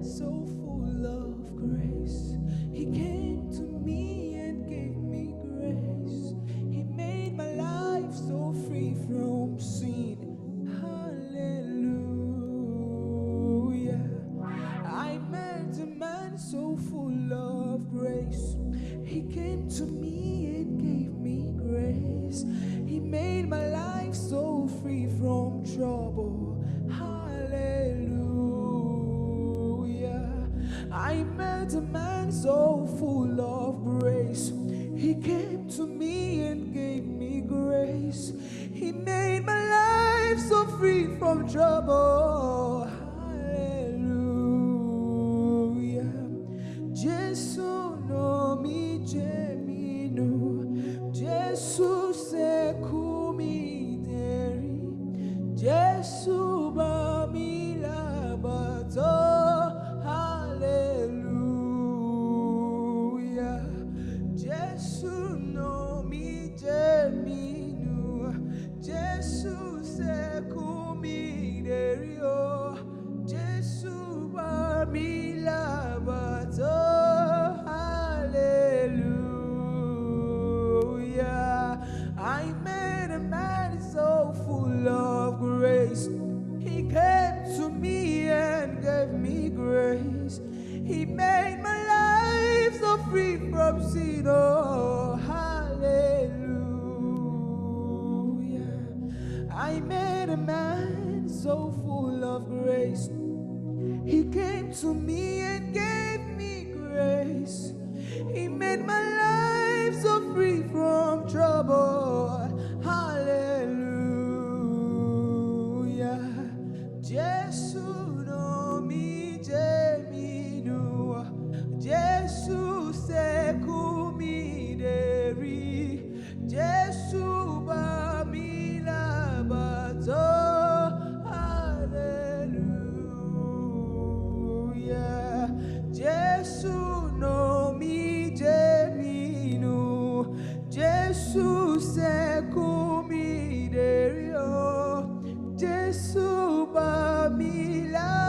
so full of grace. He came to me and gave me grace. He made my life so free from sin. Hallelujah. I met a man so full of grace. He came to me and gave me grace. He made my life so free from trouble. Hallelujah. I met a man so full of grace. He came to me and gave me grace. He made my life so free from trouble. Hallelujah. Jesu no mi geminu, Jesu se kumi deri, Jesu ba mi labato. Hallelujah. Jesu no mi geminu, Jesu se kumi deri o, Jesu ba mi labato. Hallelujah. I met a man so full of grace. He came to me and gave me grace. He made my life so free from sin. Oh, hallelujah. I met a man so full of grace. He came to me and gave me grace. He made my life so free from trouble. Hallelujah. Jesu no mi geminu, Jesu se kumi deri, Jesu ba mi labato. Hallelujah. Jesu no mi geminu, Jesu se kumi deri o, Jesu ba mi labato.